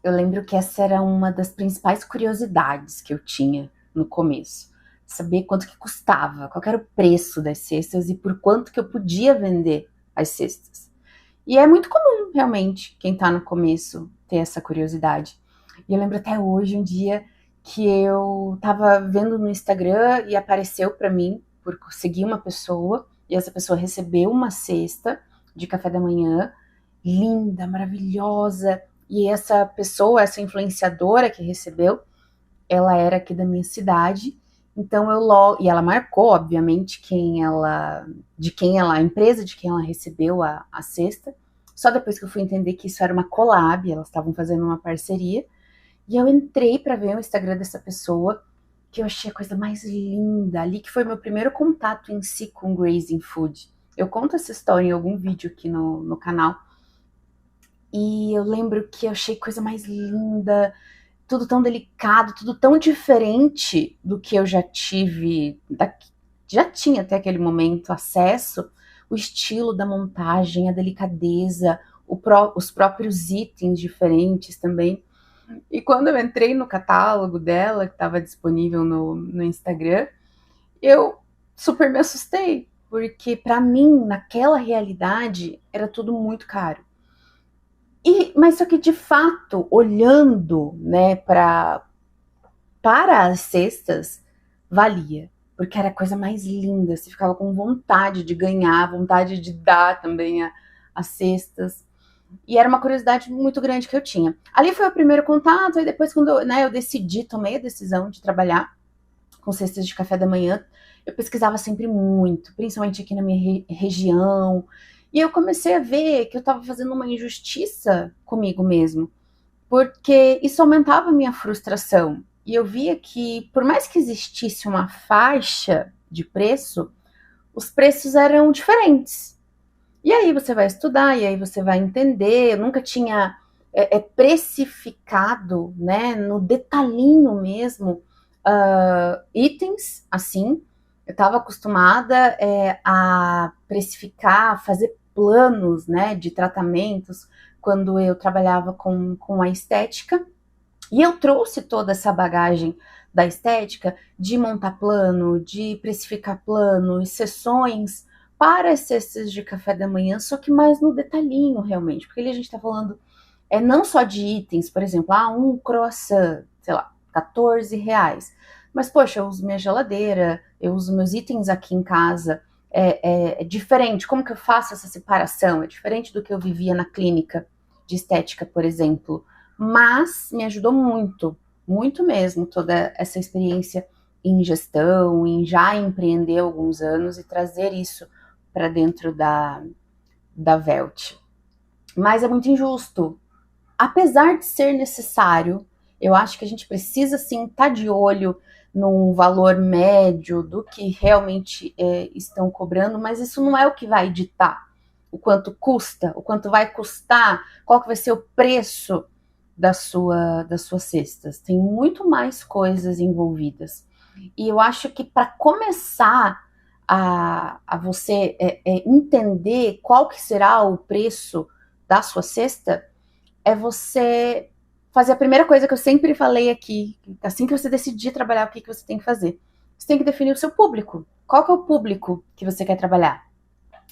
Eu lembro que essa era uma das principais curiosidades que eu tinha no começo. Saber quanto que custava, qual era o preço das cestas e por quanto que eu podia vender as cestas. E é muito comum, realmente, quem tá no começo ter essa curiosidade. E eu lembro até hoje um dia que eu tava vendo no Instagram e apareceu para mim, por seguir uma pessoa, e essa pessoa recebeu uma cesta de café da manhã, linda, maravilhosa. E essa pessoa, essa influenciadora que recebeu, ela era aqui da minha cidade. Então eu logo, e ela marcou, obviamente, a empresa de quem ela recebeu a cesta. Só depois que eu fui entender que isso era uma collab, elas estavam fazendo uma parceria. E eu entrei para ver o Instagram dessa pessoa, que eu achei a coisa mais linda ali, que foi meu primeiro contato em si com grazing food. Eu conto essa história em algum vídeo aqui no canal. E eu lembro que eu achei coisa mais linda, tudo tão delicado, tudo tão diferente do que eu já tive, já tinha até aquele momento acesso, o estilo da montagem, a delicadeza, os próprios itens diferentes também. E quando eu entrei no catálogo dela, que estava disponível no Instagram, eu super me assustei, porque para mim, naquela realidade, era tudo muito caro. Mas só que de fato, olhando, né, para as cestas, valia, porque era a coisa mais linda, você ficava com vontade de ganhar, vontade de dar também as cestas. E era uma curiosidade muito grande que eu tinha. Ali foi o primeiro contato, e depois quando eu decidi, tomei a decisão de trabalhar com cestas de café da manhã, eu pesquisava sempre muito, principalmente aqui na minha região, e eu comecei a ver que eu estava fazendo uma injustiça comigo mesmo, porque isso aumentava a minha frustração. E eu via que, por mais que existisse uma faixa de preço, os preços eram diferentes. E aí você vai estudar, e aí você vai entender. Eu nunca tinha precificado, né, no detalhinho mesmo, itens assim. Eu estava acostumada a precificar, fazer planos, né, de tratamentos quando eu trabalhava com a estética. E eu trouxe toda essa bagagem da estética de montar plano, de precificar planos, sessões para as cestas de café da manhã, só que mais no detalhinho realmente, porque ali a gente está falando não só de itens, por exemplo, um croissant, sei lá, R$ 14. Mas, poxa, eu uso minha geladeira, eu uso meus itens aqui em casa, é diferente. Como que eu faço essa separação? É diferente do que eu vivia na clínica de estética, por exemplo. Mas me ajudou muito, muito mesmo, toda essa experiência em gestão, em já empreender há alguns anos e trazer isso para dentro da Velt. Mas é muito injusto. Apesar de ser necessário, eu acho que a gente precisa sim estar de olho num valor médio do que realmente estão cobrando, mas isso não é o que vai ditar o quanto custa, o quanto vai custar, qual que vai ser o preço das suas cestas. Tem muito mais coisas envolvidas. E eu acho que para começar a você entender qual que será o preço da sua cesta, é você fazer a primeira coisa que eu sempre falei aqui, assim que você decidir trabalhar, o que você tem que fazer? Você tem que definir o seu público. Qual que é o público que você quer trabalhar?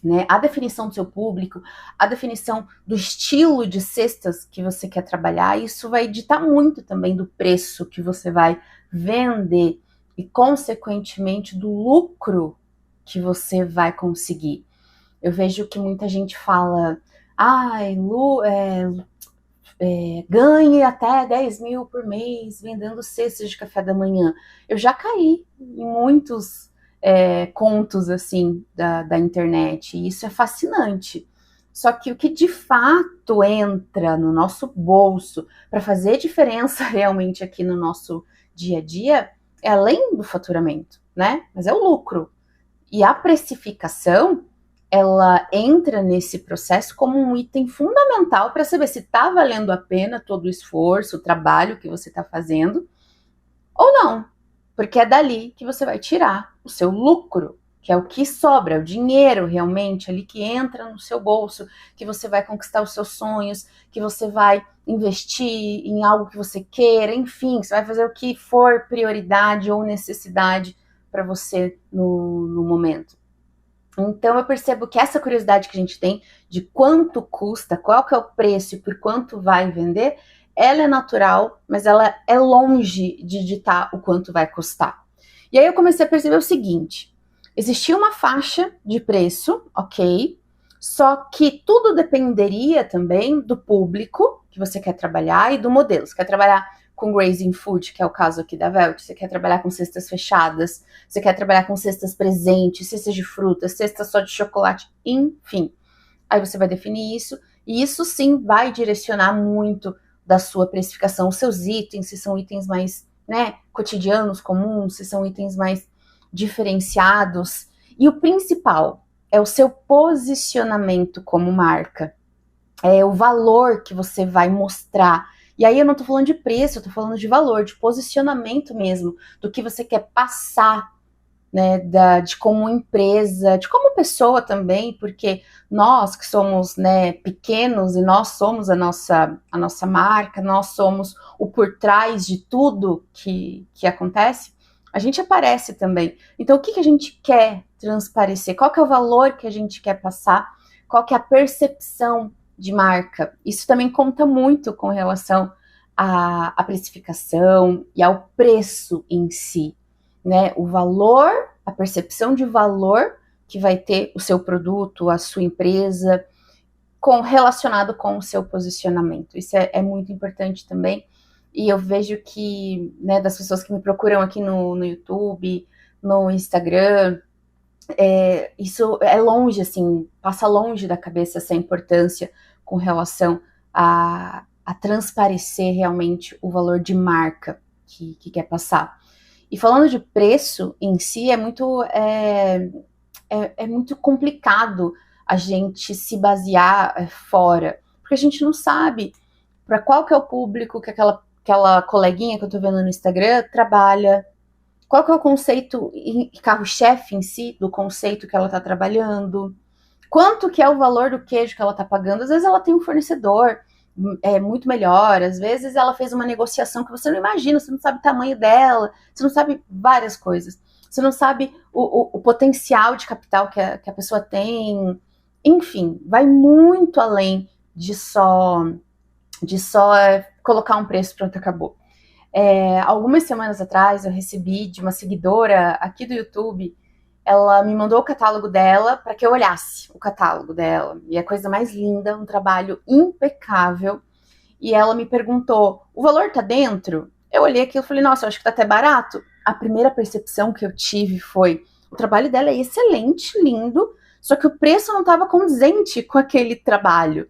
Né? A definição do seu público, a definição do estilo de cestas que você quer trabalhar, isso vai ditar muito também do preço que você vai vender e, consequentemente, do lucro que você vai conseguir. Eu vejo que muita gente fala, ganhe até 10 mil por mês vendendo cestas de café da manhã. Eu já caí em muitos contos assim da internet, e isso é fascinante. Só que o que de fato entra no nosso bolso para fazer diferença realmente aqui no nosso dia a dia é além do faturamento, né? Mas é o lucro. E a precificação, ela entra nesse processo como um item fundamental para saber se está valendo a pena todo o esforço, o trabalho que você está fazendo ou não. Porque é dali que você vai tirar o seu lucro que é o que sobra, o dinheiro realmente ali que entra no seu bolso, que você vai conquistar os seus sonhos, que você vai investir em algo que você queira, enfim, você vai fazer o que for prioridade ou necessidade para você no momento. Então eu percebo que essa curiosidade que a gente tem de quanto custa, qual que é o preço e por quanto vai vender, ela é natural, mas ela é longe de ditar o quanto vai custar. E aí eu comecei a perceber o seguinte: existia uma faixa de preço, ok? Só que tudo dependeria também do público que você quer trabalhar e do modelo. Você quer trabalhar com grazing food, que é o caso aqui da Velt, você quer trabalhar com cestas fechadas, você quer trabalhar com cestas presentes, cestas de frutas, cestas só de chocolate, enfim. Aí você vai definir isso, e isso sim vai direcionar muito da sua precificação, os seus itens, se são itens mais, né, cotidianos, comuns, se são itens mais diferenciados. E o principal é o seu posicionamento como marca, é o valor que você vai mostrar. E aí eu não tô falando de preço, eu tô falando de valor, de posicionamento mesmo, do que você quer passar, né, de como empresa, de como pessoa também, porque nós que somos, né, pequenos e nós somos a nossa marca, nós somos o por trás de tudo que acontece, a gente aparece também. Então o que a gente quer transparecer? Qual que é o valor que a gente quer passar? Qual que é a percepção de marca? Isso também conta muito com relação à precificação e ao preço em si, né? O valor, a percepção de valor que vai ter o seu produto, a sua empresa, relacionado com o seu posicionamento. Isso é muito importante também. E eu vejo que, né, das pessoas que me procuram aqui no YouTube, no Instagram, isso é longe, assim, passa longe da cabeça essa importância com relação a transparecer realmente o valor de marca que quer passar. E falando de preço em si, é muito complicado a gente se basear fora, porque a gente não sabe para qual que é o público que aquela coleguinha que eu tô vendo no Instagram trabalha, qual que é o conceito carro-chefe em si, do conceito que ela tá trabalhando, quanto que é o valor do queijo que ela tá pagando. Às vezes ela tem um fornecedor muito melhor, às vezes ela fez uma negociação que você não imagina, você não sabe o tamanho dela, você não sabe várias coisas, você não sabe o potencial de capital que a pessoa tem, enfim, vai muito além de só colocar um preço, pronto, acabou. Algumas semanas atrás eu recebi de uma seguidora aqui do YouTube, ela me mandou o catálogo dela para que eu olhasse o catálogo dela. E é a coisa mais linda, um trabalho impecável. E ela me perguntou, o valor tá dentro? Eu olhei aquilo e falei, nossa, eu acho que tá até barato. A primeira percepção que eu tive foi, o trabalho dela é excelente, lindo, só que o preço não estava condizente com aquele trabalho,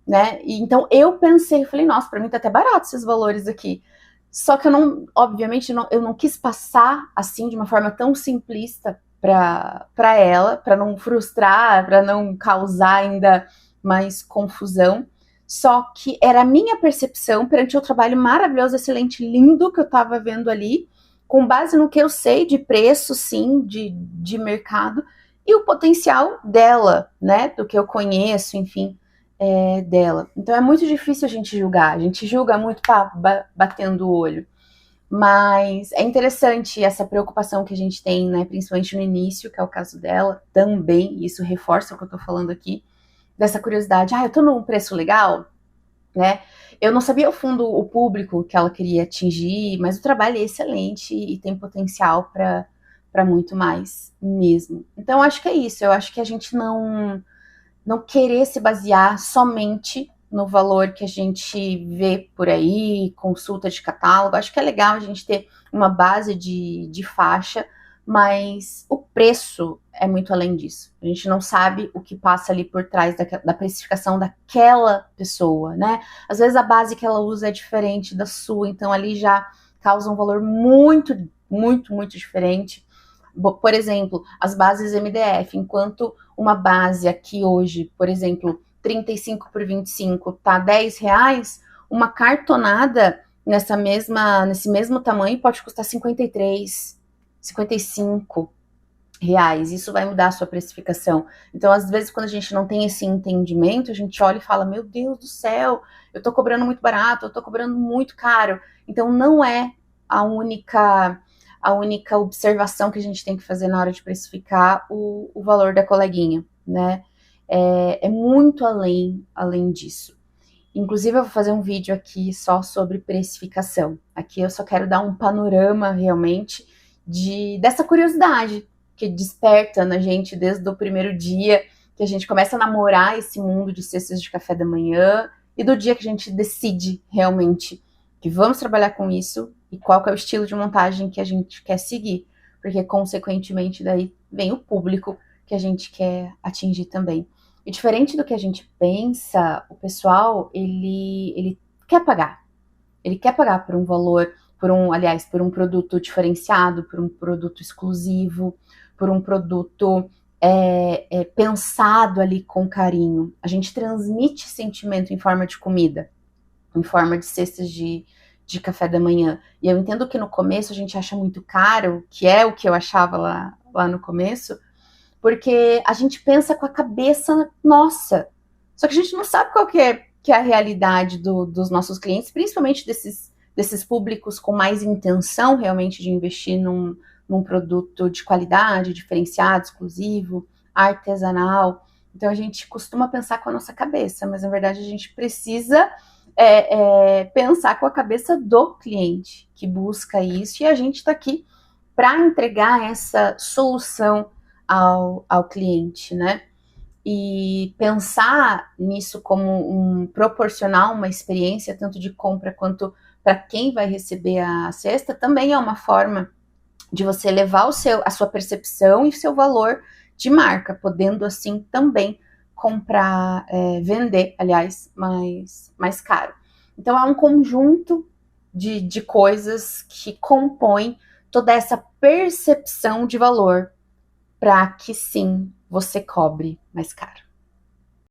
né? E então eu pensei, falei, nossa, para mim tá até barato esses valores aqui. Só que eu não, obviamente, eu não quis passar assim de uma forma tão simplista para ela, para não frustrar, para não causar ainda mais confusão. Só que era a minha percepção perante o trabalho maravilhoso, excelente, lindo que eu estava vendo ali, com base no que eu sei de preço, sim, de mercado, e o potencial dela, né, do que eu conheço, enfim, dela. Então é muito difícil a gente julga muito batendo o olho. Mas é interessante essa preocupação que a gente tem, né, principalmente no início, que é o caso dela, também, e isso reforça o que eu tô falando aqui, dessa curiosidade, eu tô num preço legal, né? Eu não sabia ao fundo o público que ela queria atingir, mas o trabalho é excelente e tem potencial para muito mais mesmo. Então, eu acho que é isso, eu acho que a gente não querer se basear somente no valor que a gente vê por aí, consulta de catálogo. Acho que é legal a gente ter uma base de faixa, mas o preço é muito além disso. A gente não sabe o que passa ali por trás da precificação daquela pessoa, né? Às vezes a base que ela usa é diferente da sua, então ali já causa um valor muito, muito, muito diferente. Por exemplo, as bases MDF, enquanto uma base aqui hoje, por exemplo, 35 por 25 tá R$10, uma cartonada nesse mesmo tamanho pode custar 53, 55. reais, isso vai mudar a sua precificação. Então, às vezes, quando a gente não tem esse entendimento, a gente olha e fala, meu Deus do céu, eu tô cobrando muito barato, eu tô cobrando muito caro. Então, não é a única observação que a gente tem que fazer na hora de precificar o valor da coleguinha, né? É muito além disso. Inclusive, eu vou fazer um vídeo aqui só sobre precificação. Aqui eu só quero dar um panorama, realmente, dessa curiosidade que desperta na gente desde o primeiro dia que a gente começa a namorar esse mundo de cestas de café da manhã e do dia que a gente decide realmente que vamos trabalhar com isso e qual que é o estilo de montagem que a gente quer seguir, porque consequentemente daí vem o público que a gente quer atingir também. E diferente do que a gente pensa, o pessoal, ele quer pagar. Ele quer pagar por um valor, por um produto diferenciado, por um produto exclusivo, por um produto pensado ali com carinho. A gente transmite sentimento em forma de comida, em forma de cestas de café da manhã. E eu entendo que no começo a gente acha muito caro, que é o que eu achava lá no começo, porque a gente pensa com a cabeça nossa. Só que a gente não sabe qual que é a realidade dos nossos clientes, principalmente desses públicos com mais intenção realmente de investir num produto de qualidade, diferenciado, exclusivo, artesanal. Então a gente costuma pensar com a nossa cabeça, mas na verdade a gente precisa pensar com a cabeça do cliente que busca isso, e a gente está aqui para entregar essa solução ao cliente, né? E pensar nisso como proporcionar uma experiência tanto de compra quanto para quem vai receber a cesta também é uma forma de você levar a sua percepção e seu valor de marca, podendo assim também comprar, vender, aliás, mais caro. Então é um conjunto de coisas que compõem toda essa percepção de valor para que sim você cobre mais caro.